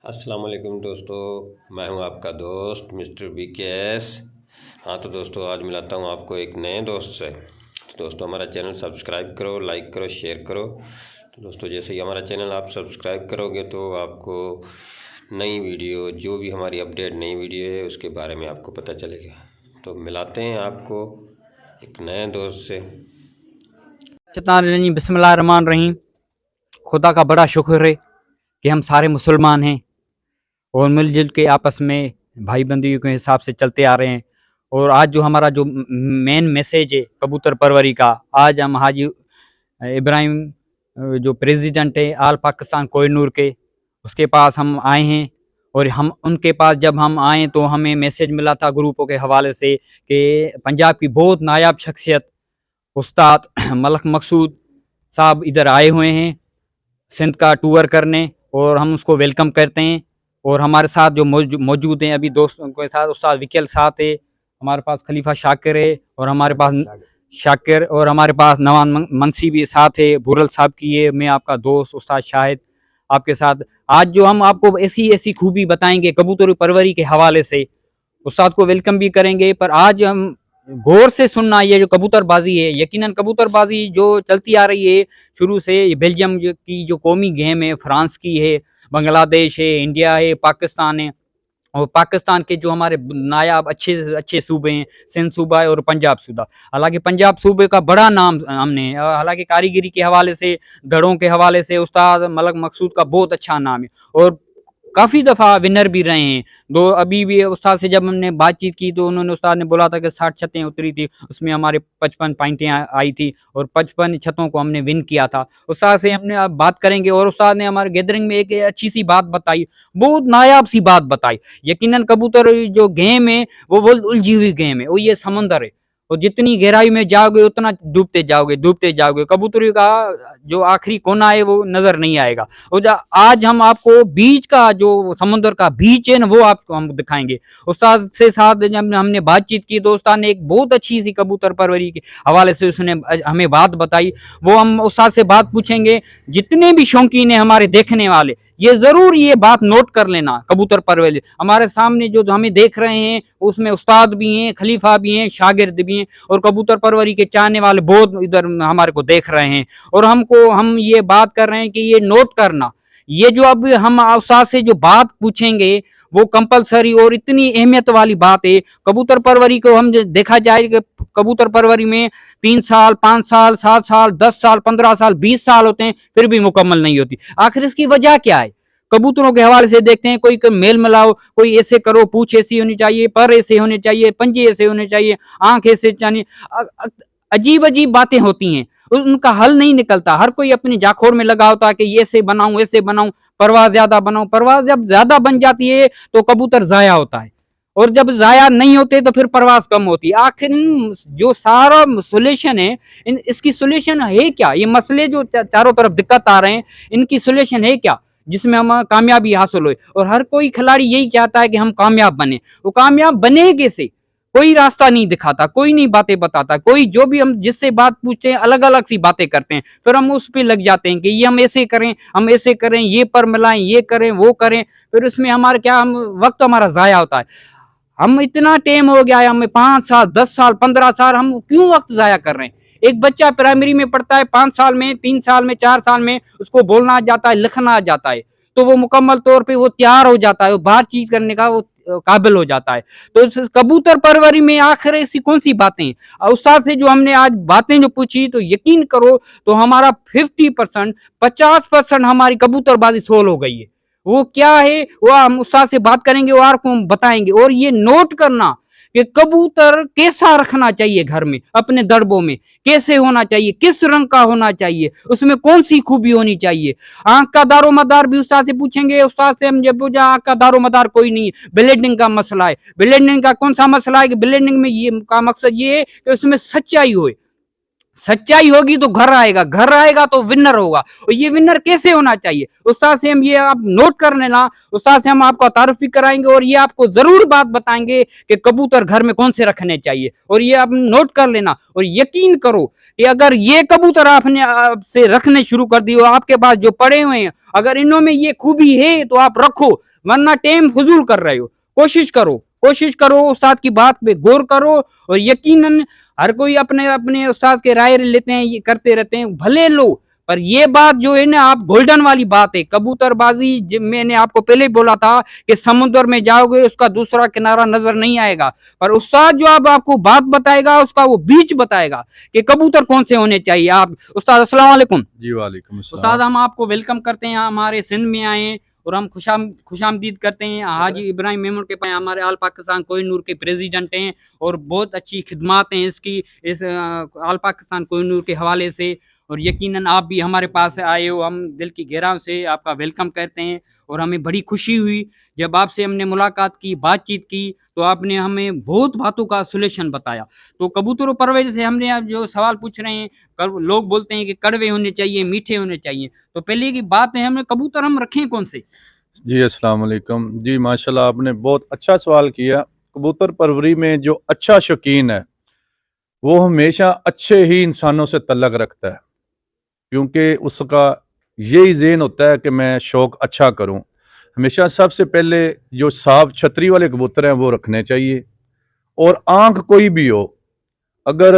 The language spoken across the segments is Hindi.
अस्सलाम वालेकुम दोस्तों, मैं हूं आपका दोस्त मिस्टर BKS। हाँ तो दोस्तों, आज मिलाता हूं आपको एक नए दोस्त से। तो दोस्तों, हमारा चैनल सब्सक्राइब करो, लाइक करो, शेयर करो। तो दोस्तों, जैसे ही हमारा चैनल आप सब्सक्राइब करोगे तो आपको नई वीडियो, जो भी हमारी अपडेट नई वीडियो है उसके बारे में आपको पता चलेगा। तो मिलाते हैं आपको एक नए दोस्त से। बिस्मिल्लाहिर्रहमानिर्रहीम। खुदा का बड़ा शुक्र है कि हम सारे मुसलमान हैं और मिलजुल के आपस में भाई बंदियों के हिसाब से चलते आ रहे हैं। और आज जो हमारा जो मेन मैसेज है कबूतर परवरी का, आज हम हाजी इब्राहिम जो प्रेसिडेंट है आल पाकिस्तान कोहिनूर के, उसके पास हम आए हैं। और हम उनके पास जब हम आए तो हमें मैसेज मिला था ग्रुपों के हवाले से कि पंजाब की बहुत नायाब शख्सियत उस्ताद मलक मकसूद साहब इधर आए हुए हैं सिंध का टूर करने, और हम उसको वेलकम करते हैं। और हमारे साथ जो मौजूद हैं अभी दोस्तों के साथ उस्ताद विकल साथ है, हमारे पास खलीफा शाकिर है, और हमारे पास शाकिर, और हमारे पास नवान मंसी भी साथ है, बुरल साहब की है। मैं आपका दोस्त उस्ताद शाहिद आपके साथ आज जो हम आपको ऐसी ऐसी खूबी बताएंगे कबूतर परवरी के हवाले से, उस्ताद को वेलकम भी करेंगे। पर आज हम गौर से सुनना, ये जो कबूतरबाजी है, यकीनन कबूतरबाजी जो चलती आ रही है शुरू से, बेल्जियम की जो कौमी गेम है, फ्रांस की है, बांग्लादेश है, इंडिया है, पाकिस्तान है। और पाकिस्तान के जो हमारे नायाब अच्छे अच्छे सूबे हैं, सिंध सूबा है और पंजाब सूबा। हालांकि पंजाब सूबे का बड़ा नाम हमने, हालांकि कारीगरी के हवाले से, दड़ों के हवाले से उस्ताद मलक मकसूद का बहुत अच्छा नाम है और काफ़ी दफ़ा विनर भी रहे हैं। दो अभी भी उस्ताद से जब हमने बातचीत की तो उन्होंने, उस्ताद ने बोला था कि 60 छतें उतरी थी, उसमें हमारे 55 पॉइंटें आई थी और 55 छतों को हमने विन किया था। उस्ताद से हमने अब बात करेंगे। और उस्ताद ने हमारे गैदरिंग में एक अच्छी सी बात बताई, बहुत नायाब सी बात बताई। यकीनन कबूतर जो गेम है वो बहुत उलझी हुई गेम है, वो ये समंदर है, और जितनी गहराई में जाओगे उतना डूबते जाओगे डूबते जाओगे। कबूतरी का जो आखिरी कोना है वो नजर नहीं आएगा। और आज हम आपको बीच का, जो समुद्र का बीच है ना, वो आपको हम दिखाएंगे। उस्ताद से साथ जब हमने बातचीत की तो उस्ताद ने एक बहुत अच्छी सी कबूतर परवरी के हवाले से उसने हमें बात बताई, वो हम उस्ताद से बात पूछेंगे। जितने भी शौकीन है हमारे देखने वाले, ये जरूर ये बात नोट कर लेना। कबूतर परवरी हमारे सामने जो हमें देख रहे हैं उसमें उस्ताद भी हैं, खलीफा भी हैं, शागिर्द भी हैं, और कबूतर परवरी के चाहने वाले बहुत इधर हमारे को देख रहे हैं। और हम ये बात कर रहे हैं कि ये नोट करना, ये जो अब हम उस्ताद से जो बात पूछेंगे वो कंपलसरी और इतनी अहमियत वाली बात है। कबूतर परवरी को हम देखा जाए कि कबूतर परवरी में 3 साल, 5 साल, 7 साल, 10 साल, 15 साल, 20 साल होते हैं, फिर भी मुकम्मल नहीं होती। आखिर इसकी वजह क्या है? कबूतरों के हवाले से देखते हैं, कोई मेल मिलाओ, कोई ऐसे करो, पूछ ऐसी होनी चाहिए, पर ऐसे होने चाहिए, पंजे ऐसे होने चाहिए, आंख ऐसे चाहिए, अजीब अजीब बातें होती हैं, उनका हल नहीं निकलता। हर कोई अपनी जाखोर में लगा होता है कि ऐसे बनाऊं, ऐसे बनाऊं, परवाज ज्यादा बनाऊं। परवाज जब ज्यादा बन जाती है तो कबूतर जाया होता है, और जब जाया नहीं होते तो फिर परवाज कम होती है। आखिर जो सारा सोल्यूशन है, इसकी सोल्यूशन है क्या? ये मसले जो चारों तरफ दिक्कत आ रहे हैं, इनकी सोल्यूशन है क्या जिसमें हम कामयाबी हासिल हो? और हर कोई खिलाड़ी यही चाहता है कि हम कामयाब बने। वो कामयाब बने कैसे? कोई रास्ता नहीं दिखाता, कोई नहीं बातें बताता, कोई जो भी हम जिससे बात पूछते हैं अलग अलग सी बातें करते हैं। फिर हम उस पर लग जाते हैं कि ये हम ऐसे करें, हम ऐसे करें, ये पर मिलाएं, ये करें, वो करें। फिर उसमें हमारा क्या, हम वक्त हमारा जाया होता है। हम इतना टाइम हो गया है, हमें 5 साल, 10 साल, 15 साल, हम क्यों वक्त जाया कर रहे हैं? एक बच्चा प्राइमरी में पढ़ता है, 5 साल में, 3 साल में, 4 साल में उसको बोलना आ जाता है, लिखना आ जाता है, तो वो मुकम्मल तौर पे वो तैयार हो जाता है, वो बातचीत करने का वो काबिल हो जाता है। तो कबूतर परवरी में आखिर ऐसी कौन सी बातें? उस्ताद से जो हमने आज बातें जो पूछी, तो यकीन करो तो हमारा 50%, 50% हमारी कबूतरबाजी सोल हो गई है। वो क्या है वो हम उस्ताद से बात करेंगे, वो आपको बताएंगे। और ये नोट करना कि कबूतर कैसा रखना चाहिए घर में, अपने दड़बों में कैसे होना चाहिए, किस रंग का होना चाहिए, उसमें कौन सी खूबी होनी चाहिए। आंख का दारो मदार भी उस्ताद से पूछेंगे। उस्ताद से हम जब पूछा, आंख का दारो मदार कोई नहीं है, ब्लेंडिंग का मसला है। ब्लेंडिंग का कौन सा मसला है? कि ब्लेंडिंग में ये का मकसद ये है कि उसमें सच्चाई हो, सच्चाई होगी तो घर आएगा तो विनर होगा। और ये विनर कैसे होना चाहिए उस्ताद से हम ये आप नोट कर लेना, उस्ताद से हम आपको तारुफी कराएंगे और ये आपको जरूर बात बताएंगे कि कबूतर घर में कौन से रखने चाहिए। और ये आप नोट कर लेना और यकीन करो कि अगर ये कबूतर आपने आपसे रखने शुरू कर दिए, आपके पास जो पड़े हुए हैं अगर इनमें ये खूबी है तो आप रखो, वरना टाइम फजूल कर रहे हो। कोशिश करो उस्ताद की बात पे गौर करो। और यकीनन हर कोई अपने अपने उस्ताद के राय लेते हैं, ये करते रहते हैं, भले लो, पर ये बात जो है ना आप गोल्डन वाली बात है। कबूतरबाजी मैंने आपको पहले ही बोला था कि समुद्र में जाओगे उसका दूसरा किनारा नजर नहीं आएगा, पर उस्ताद जो अब आपको बात बताएगा उसका वो बीच बताएगा कि कबूतर कौन से होने चाहिए। आप उस्ताद अस्सलाम वालेकुम। जी वालेकुम अस्सलाम। उस्ताद हम आपको वेलकम करते हैं, हमारे सिंध में आए हैं और हम खुशामदीद करते हैं। हाजी इब्राहिम मेमन के पास हमारे आल पाकिस्तान कोहिनूर के प्रेसिडेंट हैं और बहुत अच्छी खिदमात हैं इसकी इस आल पाकिस्तान कोहिनूर के हवाले से। और यकीनन आप भी हमारे पास आए हो, हम दिल की गहराई से आपका वेलकम करते हैं। और हमें बड़ी खुशी हुई जब आपसे हमने मुलाकात की, बातचीत की, तो आपने हमें बहुत बातों का सोल्यूशन बताया। तो कबूतर परवरिश से हमने आप जो सवाल पूछ रहे हैं, लोग बोलते हैं कि कड़वे होने चाहिए, मीठे होने चाहिए, तो पहले की बात है हमें कबूतर हम रखें कौन से? जी अस्सलाम वालेकुम। जी माशाल्लाह आपने बहुत अच्छा सवाल किया। कबूतर परवरी में जो अच्छा शौकीन है वो हमेशा अच्छे ही इंसानों से तल्लक रखता है, क्योंकि उसका यही ज़हन होता है कि मैं शौक अच्छा करूं। हमेशा सबसे पहले जो साफ छतरी वाले कबूतर हैं वो रखने चाहिए। और आंख कोई भी हो, अगर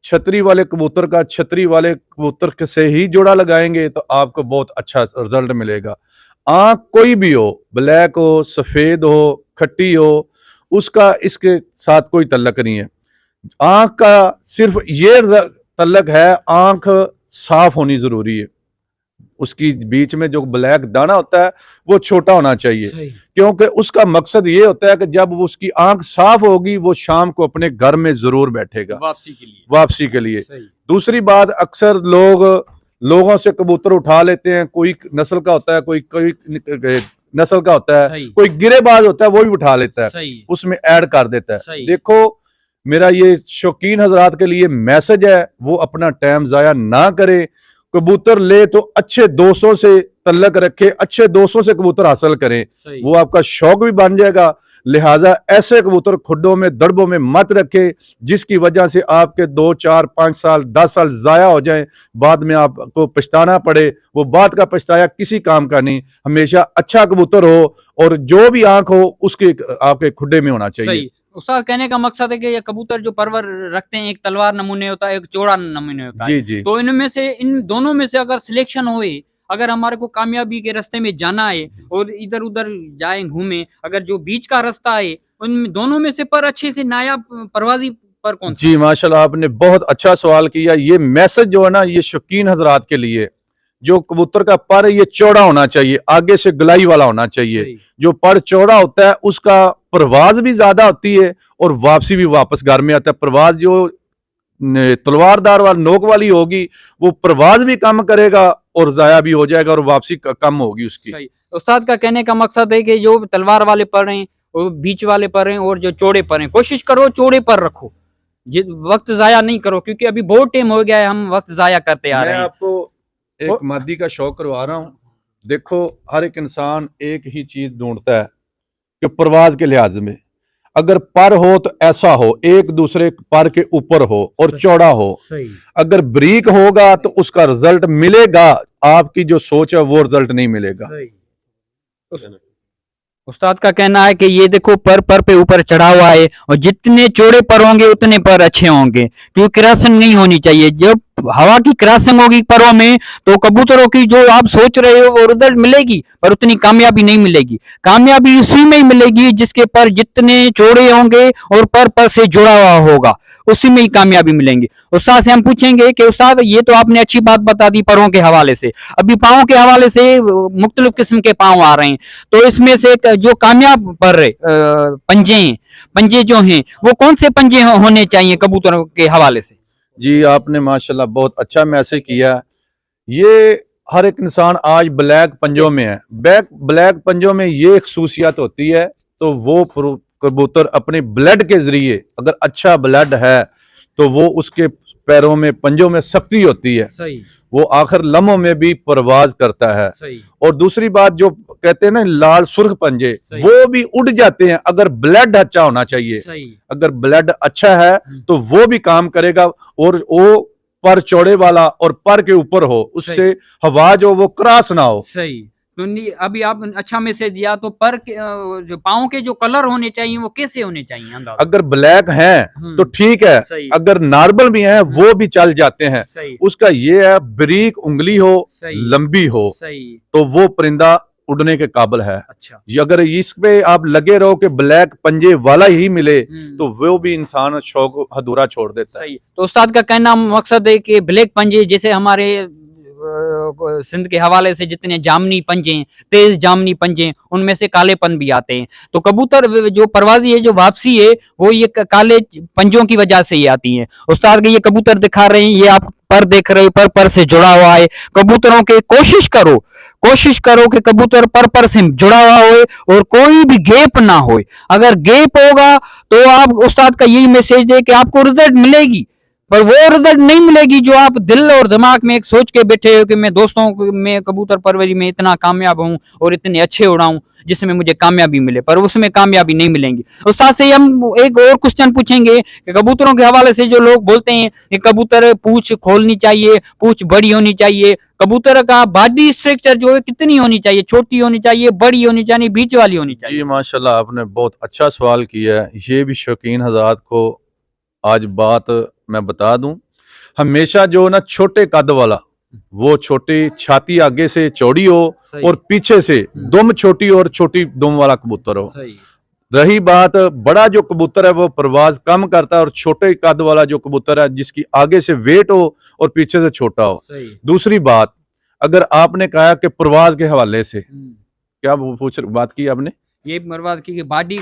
छतरी वाले कबूतर का छतरी वाले कबूतर से ही जोड़ा लगाएंगे तो आपको बहुत अच्छा रिजल्ट मिलेगा। आंख कोई भी हो, ब्लैक हो, सफ़ेद हो, खट्टी हो, उसका इसके साथ कोई तल्लक नहीं है। आंख का सिर्फ ये तल्लक है, आंख साफ होनी ज़रूरी है। उसकी बीच में जो ब्लैक दाना होता है वो छोटा होना चाहिए, क्योंकि उसका मकसद ये होता है कि जब उसकी आंख साफ होगी वो शाम को अपने घर में जरूर बैठेगा वापसी के लिए। दूसरी बात, अक्सर लोगों से कबूतर उठा लेते हैं, कोई नस्ल का होता है, कोई नस्ल का होता है, कोई गिरेबाज होता है वो भी उठा लेता है, उसमें ऐड कर देता है। देखो मेरा ये शौकीन हजरात के लिए मैसेज है, वो अपना टाइम जाया ना करे, कबूतर ले तो अच्छे दोस्तों से तल्लक रखे, अच्छे दोस्तों से कबूतर हासिल करें, वो आपका शौक भी बन जाएगा। लिहाजा ऐसे कबूतर खुड्डों में दड़बों में मत रखे जिसकी वजह से आपके 2, 4, 5 साल 10 साल जाया हो जाएं, बाद में आपको पछताना पड़े। वो बात का पछताया किसी काम का नहीं। हमेशा अच्छा कबूतर हो और जो भी आंख हो उसके आपके खुड्डे में होना चाहिए। उस्ताद कहने का मकसद है कि ये कबूतर जो परवर रखते हैं, एक तलवार नमूने होता है, एक चौड़ा नमूने होता है। जी। तो इनमें से, इन दोनों में से अगर सिलेक्शन होए, अगर हमारे को कामयाबी के रास्ते में जाना है और इधर उधर जाए घूमे, अगर जो बीच का रास्ता है उन दोनों में से पर अच्छे से नायाब परवाजी पर कौन सा? जी माशाल्लाह आपने बहुत अच्छा सवाल किया। ये मैसेज जो है ना, ये शौकीन हजरात के लिए, जो कबूतर का पर है ये चौड़ा होना चाहिए, आगे से गलाई वाला होना चाहिए। जो पर चौड़ा होता है उसका परवाज भी ज्यादा होती है और वापसी भी वापस घर में आता है। परवाज जो तलवारदार वाली नोक वाली होगी वो परवाज भी कम करेगा और जाया भी हो जाएगा और वापसी कम होगी उसकी। उस्ताद का कहने का मकसद है कि जो तलवार वाले पर हैं, वो बीच वाले पर हैं और जो चौड़े पर हैं, कोशिश करो चौड़े पर रखो, वक्त जाया नहीं करो, क्योंकि अभी बहुत टाइम हो गया है हम वक्त जाया करते आ रहे हैं। मैं आपको एक मादी का शौक करवा रहा हूँ। देखो हर एक इंसान एक ही चीज ढूंढता है कि परवाज के लिहाज में अगर पर हो तो ऐसा हो, एक दूसरे पर के ऊपर हो और चौड़ा हो। अगर ब्रीक होगा तो उसका रिजल्ट मिलेगा, आपकी जो सोच है वो रिजल्ट नहीं मिलेगा। उस्ताद का कहना है कि ये देखो पर पे ऊपर चढ़ा हुआ है और जितने चौड़े पर होंगे उतने पर अच्छे होंगे, क्योंकि क्रॉसिंग नहीं होनी चाहिए। जब हवा की क्रॉसिंग होगी परों में तो कबूतरों की जो आप सोच रहे हो वो रिजल्ट मिलेगी, पर उतनी कामयाबी नहीं मिलेगी। कामयाबी उसी में ही मिलेगी जिसके पर जितने चौड़े होंगे और पर से जुड़ा हुआ होगा, उसी में ही कामयाबी मिलेंगी। उस्ताद से हम पूछेंगे कि उस्ताद ये तो आपने अच्छी बात बता दी परों के हवाले से, अभी पाँव के हवाले से मुख्तलिफ किस्म के पाँव आ रहे हैं, तो इसमें से जो कामयाब पर पंजे जो हैं वो कौन से पंजे होने चाहिए कबूतरों के हवाले से? जी आपने माशाल्लाह बहुत अच्छा मैसेज किया। ये हर एक इंसान आज ब्लैक पंजों में है। ब्लैक पंजों में ये खसूसियत होती है, तो वो कबूतर अपने ब्लड के जरिए, अगर अच्छा ब्लड है तो वो उसके पैरों में पंजों में सख्ती होती है, सही वो आखिर लम्हों में भी परवाज करता है। सही और दूसरी बात जो कहते हैं ना लाल सुर्ख पंजे, सही। वो भी उड़ जाते हैं अगर ब्लड अच्छा होना चाहिए। सही अगर ब्लड अच्छा है तो वो भी काम करेगा, और वो पर चौड़े वाला और पर के ऊपर हो, उससे हवा जो वो क्रॉस ना हो। सही। तो अभी आप अच्छा मैसेज दिया। तो पर जो पाँव के जो कलर होने चाहिए वो कैसे होने चाहिए अंदाजा? अगर ब्लैक हैं तो ठीक है, सही। अगर नॉर्मल भी हैं वो भी चल जाते हैं। सही उसका ये है बारीक उंगली हो, सही लंबी हो, सही। तो वो परिंदा उड़ने के काबिल है। अच्छा ये अगर इस पे आप लगे रहो कि ब्लैक पंजे वाला ही मिले, तो वो भी इंसान शौक अधूरा छोड़ देता है। सही। तो उस्ताद का कहना मकसद है कि ब्लैक पंजे, जैसे हमारे सिंध के हवाले से जितने जामनी पंजे हैं, तेज जामनी पंजे हैं, उनमें से कालेपन भी आते हैं। तो कबूतर जो परवाजी है, जो वापसी है, वो ये काले पंजों की वजह से ही आती है। उस्ताद के ये कबूतर दिखा रहे हैं, ये आप पर देख रहे हो, पर से जुड़ा हुआ है। कबूतरों के कोशिश करो कि कबूतर पर से जुड़ा हुआ हो और कोई भी गैप ना हो। अगर गैप होगा तो आप, उस्ताद का यही मैसेज दे कि आपको रिजल्ट मिलेगी, पर वो रिजल्ट नहीं मिलेगी जो आप दिल और दिमाग में एक सोच के बैठे हो कि मैं दोस्तों में कबूतर परवरी में इतना कामयाब हूं और इतने अच्छे उड़ाऊं जिसमें मुझे कामयाबी मिले, पर उसमें कामयाबी नहीं मिलेंगी। उस्ताद से हम एक और क्वेश्चन पूछेंगे कि कबूतरों के हवाले से जो लोग बोलते हैं कि कबूतर पूंछ खोलनी चाहिए, पूंछ बड़ी होनी चाहिए, कबूतर का बॉडी स्ट्रक्चर जो है कितनी होनी चाहिए? छोटी होनी चाहिए, बड़ी होनी चाहिए, बीच वाली होनी चाहिए? जी माशाल्लाह, आपने बहुत अच्छा सवाल किया है। ये भी शौकीन हज़रात को आज बात मैं बता दूं, हमेशा जो ना छोटे कद वाला, वो छोटी छाती आगे से चौड़ी हो और पीछे से दुम छोटी और छोटी दुम वाला कबूतर हो। सही। रही बात बड़ा जो कबूतर है वो परवाज कम करता है, और छोटे कद वाला जो कबूतर है जिसकी आगे से वेट हो और पीछे से छोटा हो। सही। दूसरी बात, अगर आपने कहा कि परवाज के हवाले से क्या पूछ बात की आपने, ये मरवाद की बॉडी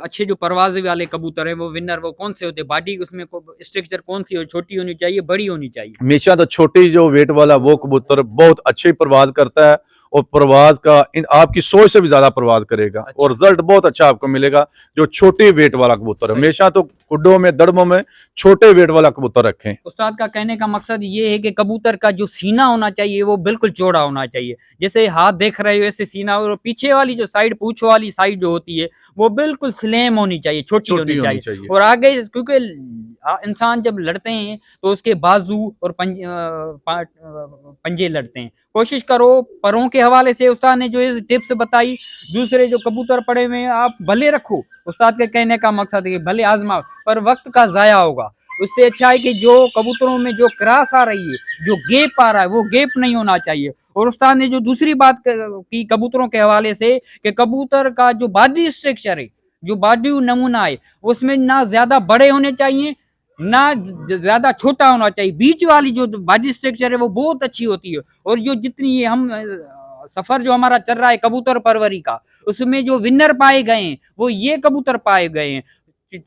अच्छे जो परवाज़ वाले कबूतर है वो विनर वो कौन से होते हैं? बॉडी उसमें स्ट्रक्चर कौन सी हो? छोटी होनी चाहिए, बड़ी होनी चाहिए? हमेशा तो छोटी जो वेट वाला वो कबूतर बहुत अच्छे परवाज करता है, और परवाज का आपकी सोच से भी ज्यादा परवाज करेगा। अच्छा। और रिजल्ट बहुत अच्छा आपको मिलेगा। जो छोटे वेट वाला कबूतर, हमेशा तो कुड्डों में दड़मों में छोटे वेट वाला कबूतर रखें। उस्ताद का कहने का मकसद ये है कि कबूतर का जो सीना होना चाहिए वो बिल्कुल चौड़ा होना चाहिए। जैसे हाथ देख रहे हो ऐसे सीना, और पीछे वाली जो साइड, पूंछ वाली साइड जो होती है वो बिल्कुल स्लिम होनी चाहिए, छोटी होनी चाहिए। और आगे, क्योंकि इंसान जब लड़ते हैं तो उसके बाजू और पंजे लड़ते हैं। कोशिश करो परों के हवाले से उस्ताद ने जो ये टिप्स बताई, दूसरे जो कबूतर पड़े हुए हैं आप भले रखो। उस्ताद के कहने का मकसद है कि भले आजमाओ, पर वक्त का जाया होगा। उससे अच्छा है कि जो कबूतरों में जो क्रॉस आ रही है, जो गैप आ रहा है, वो गैप नहीं होना चाहिए। और उस्ताद ने जो दूसरी बात की कबूतरों के हवाले से कि कबूतर का जो बॉडी स्ट्रक्चर है, जो बॉडी नमूना है, उसमें ना ज्यादा बड़े होने चाहिए ना ज्यादा छोटा होना चाहिए। बीच वाली जो बॉडी स्ट्रक्चर है वो बहुत अच्छी होती है। और जो जितनी ये हम सफर जो हमारा चल रहा है कबूतर परवरी का, उसमें जो विनर पाए गए हैं वो ये कबूतर पाए गए हैं।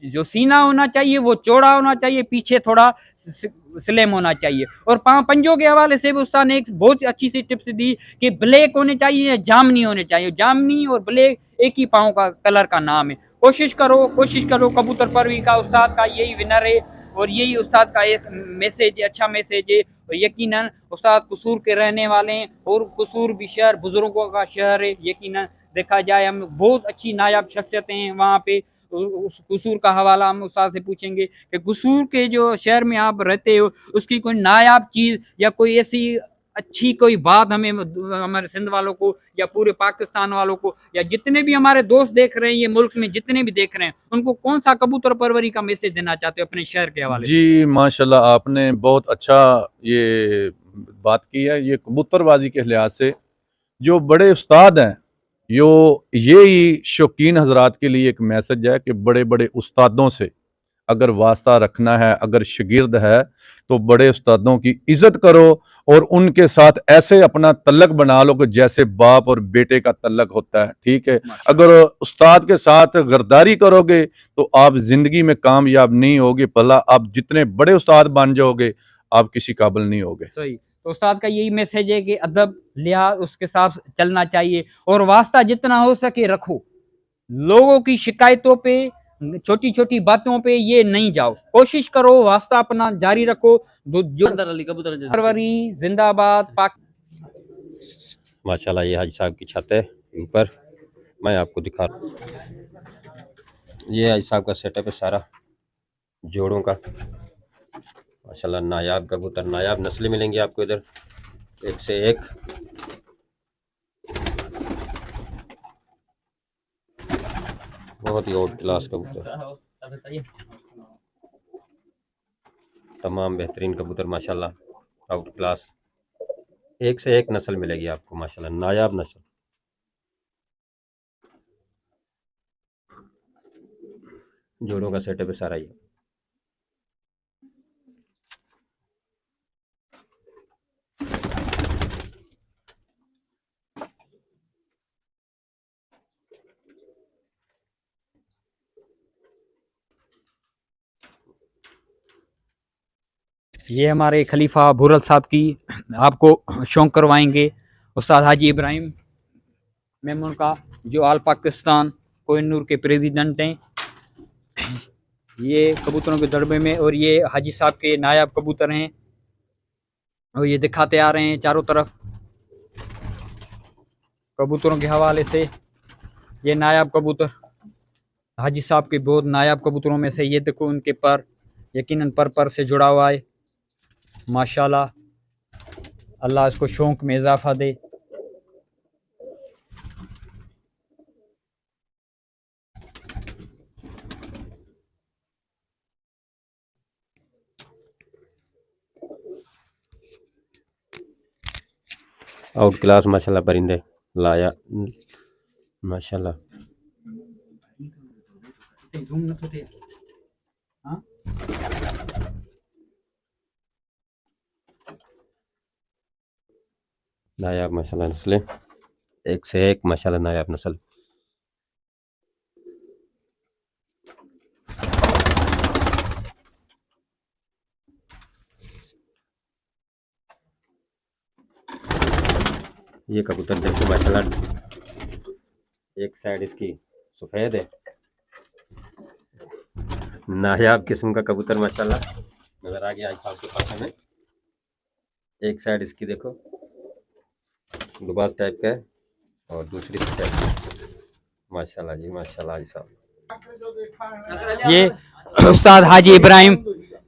जो सीना होना चाहिए वो चौड़ा होना चाहिए, पीछे थोड़ा स्लिम होना चाहिए। और पंजों के हवाले से भी उस्ताद ने एक बहुत अच्छी सी टिप्स दी कि ब्लैक होने चाहिए, जामनी होने चाहिए। जामनी और ब्लैक एक ही पाँव का कलर का नाम है। कोशिश करो कबूतर परवरी का। उस्ताद का यही विनर है और यही उस्ताद का एक मैसेज है, अच्छा मैसेज है। और यकीनन उस्ताद कसूर के रहने वाले हैं और कसूर भी शहर बुजुर्गों का शहर है। यकीनन देखा जाए हम बहुत अच्छी नायाब शख्सियतें हैं वहाँ पे। उस कसूर का हवाला हम उस्ताद से पूछेंगे कि कसूर के जो शहर में आप रहते हो उसकी कोई नायाब चीज़ या कोई ऐसी अच्छी कोई बात हमें, हमारे सिंध वालों को या पूरे पाकिस्तान वालों को या जितने भी हमारे दोस्त देख रहे हैं, ये मुल्क में जितने भी देख रहे हैं, उनको कौन सा कबूतर परवरी का मैसेज देना चाहते हो अपने शहर के हवाले से? जी माशाल्लाह, आपने बहुत अच्छा ये बात की है। ये कबूतरबाजी के लिहाज से जो बड़े उस्ताद हैं, यही शौकीन हजरात के लिए एक मैसेज है कि बड़े बड़े उस्तादों से अगर वास्ता रखना है, अगर शागिर्द है, तो बड़े उस्तादों की इज्जत करो और उनके साथ ऐसे अपना तल्लक बना लो कि जैसे बाप और बेटे का तल्लक होता है। ठीक है, अगर उस्ताद के साथ गरदारी करोगे तो आप जिंदगी में कामयाब नहीं होगे, भला आप जितने बड़े उस्ताद बन जाओगे आप किसी काबिल नहीं होगे। सही। तो उस्ताद का यही मैसेज है कि अदब लिहाज उसके साथ चलना चाहिए और वास्ता जितना हो सके रखो। लोगों की शिकायतों पे छोटी छोटी बातों पे ये नहीं जाओ, कोशिश करो, वास्ता अपना जारी रखो। जो फरवरी जिंदाबाद पाक। माशाल्लाह ये हाजी साहब की छत है ऊपर, मैं आपको दिखा, ये हाजी साहब का सेटअप है सारा जोड़ों का। माशाल्लाह नायाब कबूतर, नायाब नस्लें मिलेंगी आपको इधर, एक से एक। बहुत ही आउट क्लास कबूतर, तमाम बेहतरीन कबूतर माशाल्लाह, आउट क्लास, एक से एक नस्ल मिलेगी आपको माशाल्लाह, नायाब नस्ल। जोड़ों का सेटअप है सारा ये। ये हमारे खलीफा भूरल साहब की आपको शौक करवाएंगे, उस्ताद हाजी इब्राहिम मेमन का, जो आल पाकिस्तान कोहिनूर के प्रेसिडेंट हैं। ये कबूतरों के दड़बे में, और ये हाजी साहब के नायाब कबूतर हैं, और ये दिखाते आ रहे हैं चारों तरफ कबूतरों के हवाले से। ये नायाब कबूतर हाजी साहब के बहुत नायाब कबूतरों में से, ये देखो उनके पर यकीनन पर से जुड़ा हुआ है माशाल्लाह। अल्लाह इसको शौक में इजाफा दे। आउट क्लास माशाल्लाह परिंदे लाया माशाल्लाह। नायाब माशाल्लाह नस्लें, एक से एक माशाल्लाह नायाब नस्ल। ये कबूतर देखो माशाल्लाह, एक साइड इसकी सफ़ेद है, नायाब किस्म का कबूतर माशाल्लाह नजर आ गया आज साहब के पास हमें। एक साइड इसकी देखो दुबास टाइप का है, और दूसरी साइड माशाल्लाह जी माशाल्लाह हाजी साहब। ये उस्ताद हाजी इब्राहिम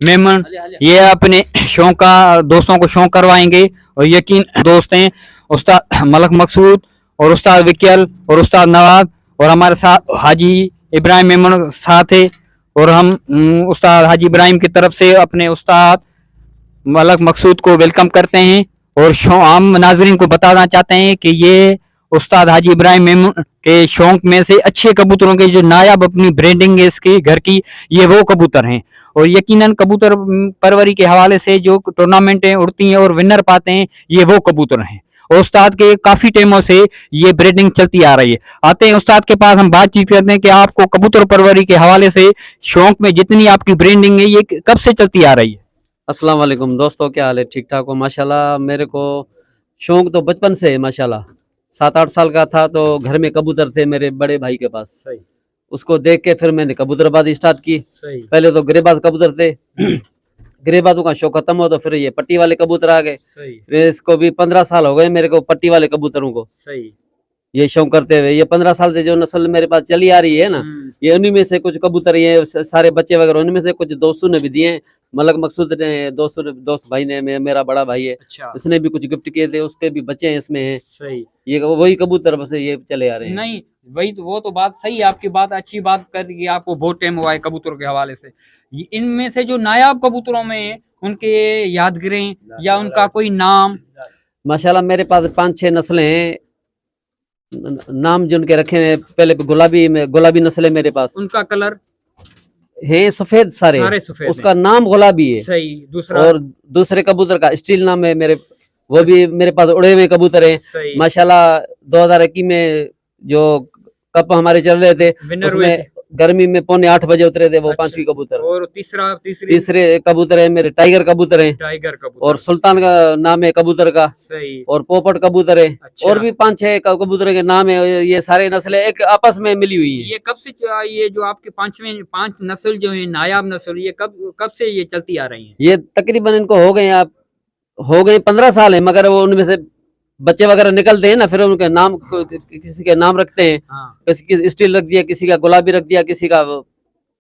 मेमन, ये अपने शौक का दोस्तों को शौक करवाएंगे, और यकीन दोस्त हैं उस्ताद मलक मकसूद और उस्ताद विकल और उस्ताद नवाब, और हमारे साथ हाजी इब्राहिम मेमन साथ है। और हम उस्ताद हाजी इब्राहिम की तरफ से अपने उस्ताद मलक मकसूद को वेलकम करते हैं, और आम नाजरीन को बताना चाहते हैं कि ये उस्ताद हाजी इब्राहिम मेमन के शौक में से अच्छे कबूतरों के जो नायाब अपनी ब्रांडिंग है इसकी घर की, ये वो कबूतर हैं। और यकीनन कबूतर परवरी के हवाले से जो टूर्नामेंटें उड़ती हैं और विनर पाते हैं, ये वो कबूतर हैं। और उस्ताद के काफ़ी टाइमों से ये ब्रीडिंग चलती आ रही है। आते हैं उस्ताद के पास, हम बातचीत करते हैं कि आपको कबूतर परवरी के हवाले से शौक में जितनी आपकी ब्रीडिंग है, ये कब से चलती आ रही है? अस्सलाम वालेकुम दोस्तों, क्या हाल है? ठीक ठाक हो माशाल्लाह। मेरे को शौक तो बचपन से है माशाल्लाह। 7-8 साल का था तो घर में कबूतर थे मेरे बड़े भाई के पास। सही। उसको देख के फिर मैंने कबूतरबाजी स्टार्ट की। सही। पहले तो गिरेबाज कबूतर थे गिरेबाजों का शौक खत्म हो तो फिर ये पट्टी वाले कबूतर आ गए। फिर इसको भी 15 साल हो गए मेरे को पट्टी वाले कबूतरों को। सही। ये शौक करते हुए ये 15 साल से जो नस्ल मेरे पास चली आ रही है ना, ये उन्हीं में से कुछ कबूतर, ये सारे बच्चे वगैरह उनमें से कुछ दोस्तों ने भी दिए। मलक मकसूद ने दोस्त भाई ने, मेरा बड़ा भाई है, अच्छा। इसने भी कुछ गिफ्ट किए थे, उसके भी बच्चे हैं इसमें हैं। सही। ये वही कबूतर बस ये चले आ रहे हैं। नहीं वही तो, वो तो बात सही है आपकी, बात अच्छी बात कर दी, आपको बहुत टाइम हुआ है कबूतरों के हवाले से। इनमें से जो नायाब कबूतरों में उनके यादगिरें या उनका कोई नाम? माशाल्लाह मेरे पास 5-6 नस्लें हैं, नाम जिनके रखे हैं। पहले गुलाबी नस्ल है मेरे पास। उनका कलर है सफेद सारे सफेद, उसका नाम गुलाबी है। सही। दूसरा? और दूसरे कबूतर का स्टील नाम है मेरे, वो भी मेरे पास उड़े हुए कबूतर हैं माशाल्लाह। 2021 में जो कप हमारे चल रहे थे विनर हुए थे। गर्मी में 7:45 बजे उतरे थे वो अच्छा। 5वीं कबूतर। और तीसरे तीसरे कबूतर है मेरे टाइगर कबूतर है, टाइगर कबूतर। और सुल्तान का नाम है कबूतर का, सही। और पोपट कबूतर है, अच्छा। और भी 5-6 कबूतर के नाम है। ये सारे नस्लें एक आपस में मिली हुई है। ये कब से ये जो आपके पांच नस्ल जो है नायाब नस्ल, ये कब से ये चलती आ रही है? ये तकरीबन इनको हो गए 15 साल है, मगर वो उनमें से बच्चे वगैरह निकलते हैं ना, फिर उनके नाम किसी के नाम रखते हैं। हाँ। किसी की स्टील रख दिया, किसी का गुलाबी रख दिया, किसी का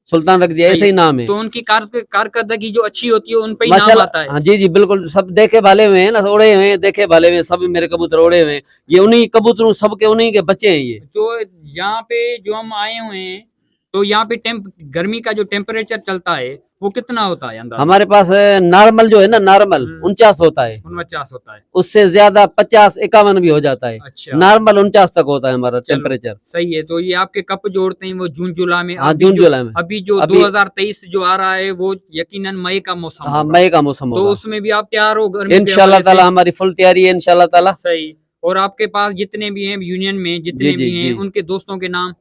सुल्तान रख दिया, सही। ऐसे ही नाम है। तो उनकी कारकर्दगी जो अच्छी होती है उन पे ही नाम माशाल्लाह, आता है। हाँ जी जी बिल्कुल, सब देखे भाले हुए हैं ना, उड़े हुए हैं, देखे भाले हुए हैं, सब मेरे कबूतर उड़े हुए हैं। ये उन्हीं कबूतरों सबके उन्हीं के बच्चे हैं ये। तो यहाँ पे जो हम आए हुए हैं, तो यहाँ पे गर्मी का जो टेम्परेचर चलता है वो कितना होता है अंदाजा? हमारे पास नॉर्मल जो है ना, नॉर्मल 49 होता है, 49 होता है। उससे ज्यादा 50-51 भी हो जाता है। अच्छा। नॉर्मल 49 तक होता है हमारा चलो, टेम्परेचर। सही है। तो ये आपके कप जोड़ते हैं वो जून जुलाई में? हाँ, अभी जून जो- जुलाई में। अभी जो अभी- 2023 जो आ रहा है वो यकीनन मई का मौसम हाँ, होगा। मई का मौसम तो होगा, उसमें भी आप तैयार हो गर्मी के इंशाल्लाह हवाले से? ताला। हमारी फुल तैयारी है इंशाल्लाह ताला। सही। और आपके पास जितने भी हैं यूनियन में, जितने जी, जी, भी हैं जी। उनके दोस्तों के नाम,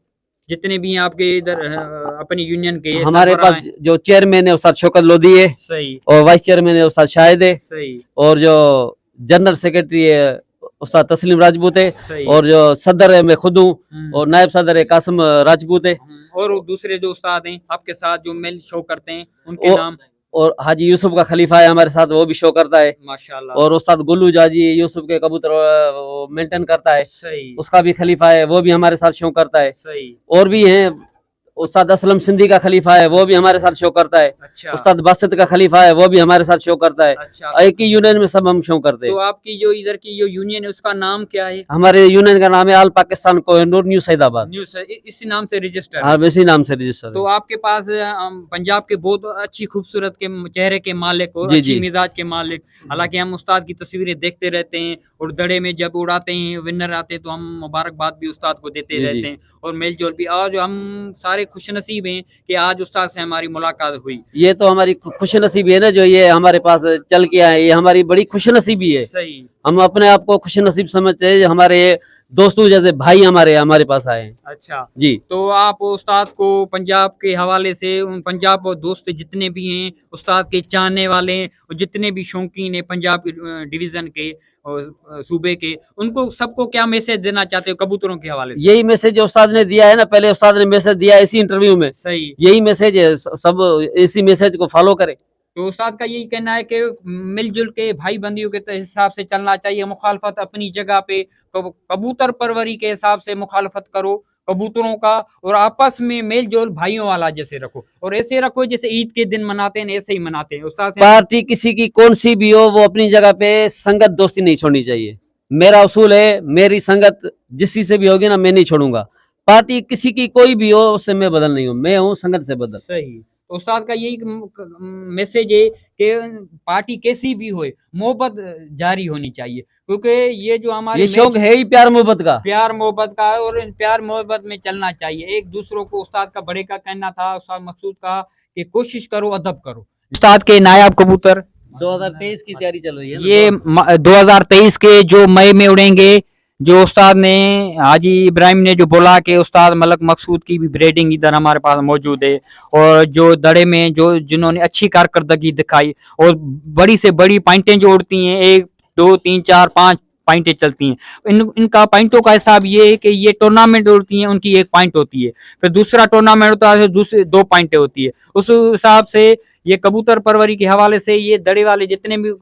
जितने भी हैं आपके इधर अपनी यूनियन के हमारे सरबराह पास हैं। जो चेयरमैन है उस्ताद शौकत लोधी है, सही। और वाइस चेयरमैन है उस्ताद शाहिद है, सही। और जो जनरल सेक्रेटरी है उस्ताद तस्लीम राजपूत है, सही। और जो सदर है मैं खुद हूँ, हम्म। और नायब सदर है कासिम राजपूत है, और वो दूसरे जो उस्ताद हैं आपके साथ जो मेल शो करते हैं उनके और- नाम? और हाजी यूसुफ का खलीफा है हमारे साथ, वो भी शो करता है, माशाल्लाह। और उस्ताद गुल्लू जाजी यूसुफ के कबूतर मेंटेन करता है, सही। उसका भी खलीफा है, वो भी हमारे साथ शो करता है। सही। और भी हैं, उस्ताद असलम सिंधी का खलीफा है, वो भी हमारे साथ शो करता है। अच्छा। उस्ताद बासित का खलीफा है, वो भी हमारे साथ शो करता है। अच्छा। एक ही यूनियन में सब हम शो करते तो हैं। आपकी जो इधर की जो यूनियन है उसका नाम क्या है? हमारे यूनियन का नाम है आल पाकिस्तान कोहिनूर न्यू सैदाबाद। न्यूज़ इसी नाम से रजिस्टर हाँ, इसी नाम से रजिस्टर तो है। आपके पास पंजाब के बहुत अच्छी खूबसूरत के चेहरे के मालिक और जी, अच्छी जी। मिजाज के मालिक, हालांकि हम उस्ताद की तस्वीरें देखते रहते हैं और दड़े में जब उड़ाते हैं विनर आते हैं तो हम मुबारकबाद भी उस्ताद को देते जी, रहते जी। हैं और मेलजोल भी। आज हम सारे खुशनसीब हैं कि आज उस्ताद से हमारी मुलाकात हुई। ये तो हमारी खुशनसीबी है ना, जो ये हमारे पास चल के आए, ये हमारी बड़ी खुशनसीबी है। सही। हम अपने आप को खुशनसीब समझते हैं, हमारे दोस्तों जैसे भाई हमारे पास आए हैं। अच्छा। जी। तो आप उस्ताद को पंजाब के हवाले से, उन पंजाब और दोस्त जितने भी हैं उस्ताद के चाहने वाले हैं और जितने भी शौकीन हैं पंजाब डिवीज़न के और सूबे के, उनको सबको क्या मैसेज देना चाहते हो कबूतरों के हवाले से? यही मैसेज जो उस्ताद ने दिया है ना, पहले उस्ताद ने मैसेज दिया इसी इंटरव्यू में, सही। यही मैसेज है, सब इसी मैसेज को फॉलो करें। तो उस्ताद का यही कहना है कि मिलजुल के भाई बंदियों के हिसाब से चलना चाहिए, मुखालफत अपनी जगह पे, कबूतर परवरी के हिसाब से मुखालफत करो कबूतरों का, और आपस में मेल जोल भाइयों वाला जैसे रखो, और ऐसे रखो जैसे ईद के दिन मनाते हैं ऐसे ही मनाते हैं। उस्ताद पार्टी किसी की कौन सी भी हो, वो अपनी जगह पे संगत दोस्ती नहीं छोड़नी चाहिए। मेरा उसूल है, मेरी संगत जिसी से भी होगी ना, मैं नहीं छोड़ूंगा। पार्टी किसी की कोई भी हो, उससे मैं बदल नहीं हूँ, मैं हूँ संगत से बदल। सही। तो उस्ताद का यही मैसेज है कि पार्टी कैसी भी हो मोहब्बत जारी होनी चाहिए, क्योंकि ये जो हमारे ये शौक है ही प्यार मोहब्बत का, प्यार मोहब्बत का है, और इन प्यार मोहब्बत में चलना चाहिए एक दूसरों को। उस्ताद का बड़े का कहना था, उस्ताद मकसूद का, कि कोशिश करो अदब करो। उस्ताद के नायाब कबूतर 2023 की तैयारी चल रही है ना, ये 2023 के जो मई में उड़ेंगे, जो उस्ताद ने हाजी इब्राहिम ने जो बोला कि उस्ताद मलक मकसूद की भी ब्रीडिंग इधर हमारे पास मौजूद है, और जो दड़े में जो जिन्होंने अच्छी कारकर्दगी दिखाई और बड़ी से बड़ी पॉइंटें जो उड़ती हैं, 1 2 3 4 5 पॉइंटें चलती हैं। इनका पॉइंटों का हिसाब ये है कि ये टूर्नामेंट उड़ती हैं, उनकी 1 पॉइंट होती है, फिर दूसरा टूर्नामेंट होता है, दूसरे 2 पॉइंटें होती है। उस हिसाब से ये कबूतर परवरी के हवाले से ये दड़े वाले जितने भी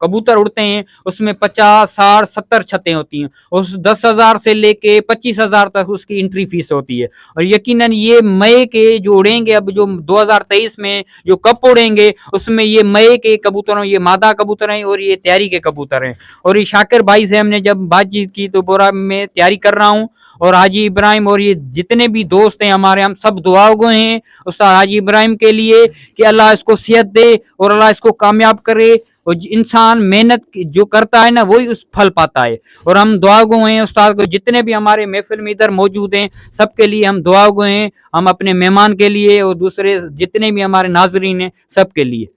कबूतर उड़ते हैं उसमें 50 60 70 छतें होती हैं, उस 10,000 से लेके 25,000 तक उसकी एंट्री फीस होती है। और यकीनन ये मई के जो उड़ेंगे, अब जो 2023 में जो कप उड़ेंगे उसमें ये मई के कबूतरों, ये मादा कबूतर हैं और ये तैयारी के कबूतर हैं। और ये शाकिर भाई से हमने जब बातचीत की तो बोरा में तैयारी कर रहा हूँ, और हाजी इब्राहिम और ये जितने भी दोस्त हैं हमारे, हम सब दुआगो हैं उस्ताद हाजी इब्राहिम के लिए कि अल्लाह इसको सेहत दे और अल्लाह इसको कामयाब करे, और इंसान मेहनत जो करता है ना वही उस फल पाता है। और हम दुआगो हैं उस्ताद को, जितने भी हमारे महफिल में इधर मौजूद हैं सबके लिए हम दुआगो हैं, हम अपने मेहमान के लिए और दूसरे जितने भी हमारे नाजरीन हैं सबके लिए।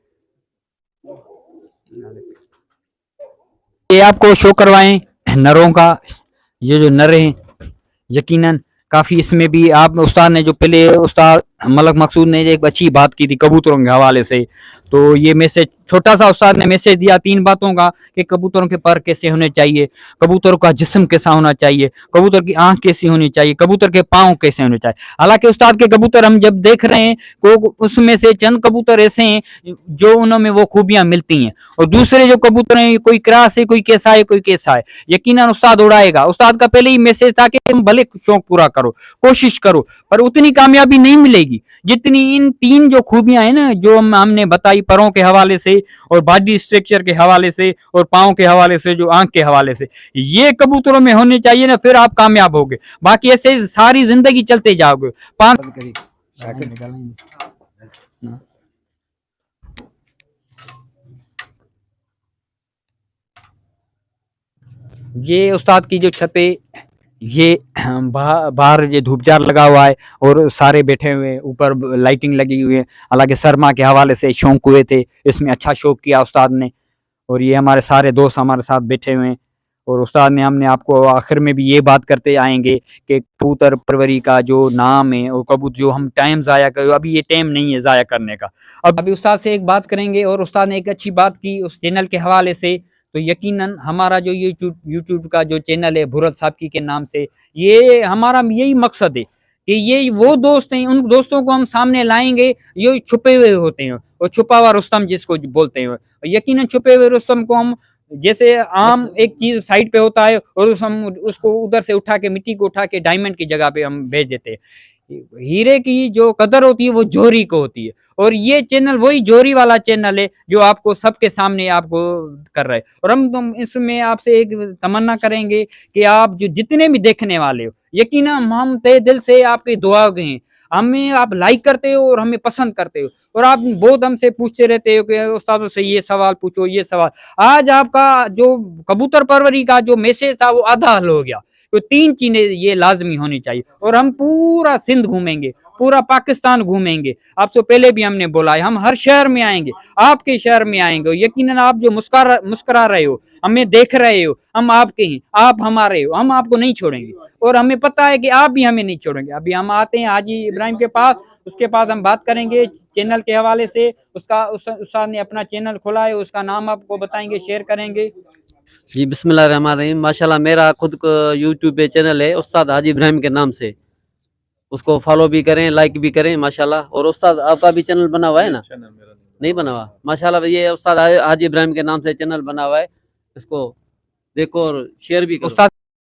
ये आपको शो करवाएं नरों का, ये जो नर हैं यकीनन काफ़ी इसमें भी आप उस्ताद ने जो पहले उस्ताद मलक मकसूद ने एक अच्छी बात की थी कबूतरों के हवाले से, तो ये मैसेज छोटा सा उस्ताद ने मैसेज दिया 3 बातों का कि कबूतरों के पर कैसे होने चाहिए, कबूतरों का जिस्म कैसा होना चाहिए, कबूतर की आंख कैसी होनी चाहिए, कबूतर के पाँव कैसे होने चाहिए। हालांकि उस्ताद के कबूतर हम जब देख रहे हैं को उसमें से चंद कबूतर ऐसे हैं जो उनमें वो खूबियां मिलती हैं, और दूसरे जो कबूतर हैं कोई क्रास है, कोई कैसा है, कोई कैसा है, यकीनन उस्ताद उड़ाएगा। उस्ताद का पहले ही मैसेज था कि तुम भले शौक पूरा करो, कोशिश करो, पर उतनी कामयाबी नहीं मिलेगी जितनी इन 3 जो खूबियां हैं ना जो हमने बताई, परों के हवाले से और बॉडी स्ट्रक्चर के हवाले से और पाँव के हवाले से, जो आंख के हवाले से, ये कबूतरों में होने चाहिए ना, फिर आप कामयाब होगे। बाकी ऐसे सारी जिंदगी चलते जाओगे। 5 ये उस्ताद की जो छत है, ये बाहर ये धूपजार लगा हुआ है और सारे बैठे हुए हैं, ऊपर लाइटिंग लगी हुई है। हालांकि सरमा के हवाले से शौक हुए थे, इसमें अच्छा शौक किया उस्ताद ने, और ये हमारे सारे दोस्त हमारे साथ बैठे हुए हैं। और उस्ताद ने हमने आपको आखिर में भी ये बात करते आएंगे कि कबूतर परवरी का जो नाम है और कबूतर जो हम टाइम ज़ाया करो, अभी ये टाइम नहीं है ज़ाया करने का। अब अभी उस्ताद से एक बात करेंगे, और उस्ताद ने एक अच्छी बात की उस चैनल के हवाले से, तो यकीनन हमारा जो यूट्यूब का जो चैनल है भुरत साबकी के नाम से, ये हमारा यही मकसद है कि ये वो दोस्त हैं, उन दोस्तों को हम सामने लाएंगे, ये छुपे हुए होते हैं, और छुपा हुआ रुस्तम जिसको बोलते हैं, यकीनन छुपे हुए रुस्तम को हम, जैसे आम एक चीज साइड पे होता है और हम उसको उधर से उठा के, मिट्टी को उठा के डायमंड की जगह पे हम भेज देते हैं। हीरे की जो कदर होती है वो जोहरी को होती है, और ये चैनल वही जोहरी वाला चैनल है जो आपको सबके सामने आपको कर रहा है। और हम इसमें आपसे एक तमन्ना करेंगे कि आप जो जितने भी देखने वाले हो, यकीनन हम तहे दिल से आपकी दुआ हैं, हमें आप लाइक करते हो और हमें पसंद करते हो, और आप बहुत हमसे पूछते रहते हो कि उस्ताद से ये सवाल पूछो, ये सवाल। आज आपका जो कबूतर परवरी का जो मैसेज था वो आधा हल हो गया। तो 3 चीजें ये लाजमी होनी चाहिए, और हम पूरा सिंध घूमेंगे, पूरा पाकिस्तान घूमेंगे। आपसे पहले भी हमने बोला है, हम हर शहर में आएंगे, आपके शहर में आएंगे। यकीनन आप जो मुस्कुरा रहे हो, हमें देख रहे हो, हम आपके हैं, आप हमारे हो, हम आपको नहीं छोड़ेंगे, और हमें पता है कि आप भी हमें नहीं छोड़ेंगे। अभी हम आते हैं हाजी इब्राहिम के पास, उसके पास हम बात करेंगे चैनल के हवाले से। उस्ताद ने अपना चैनल खोला है, उसका नाम आपको बताएंगे, शेयर करेंगे। जी बिस्मिल्लाहिर्रहमानिर्रहीम। माशाल्लाह मेरा खुद का यूट्यूब पे चैनल है उस्ताद हाजी इब्राहिम के नाम से, उसको फॉलो भी करें, लाइक भी करें माशाल्लाह। और उस्ताद आपका भी चैनल बना हुआ है ना? नहीं बना हुआ? माशाल्लाह ये उस्ताद हाजी इब्राहिम के नाम से चैनल बना हुआ है, इसको देखो और शेयर भी करो।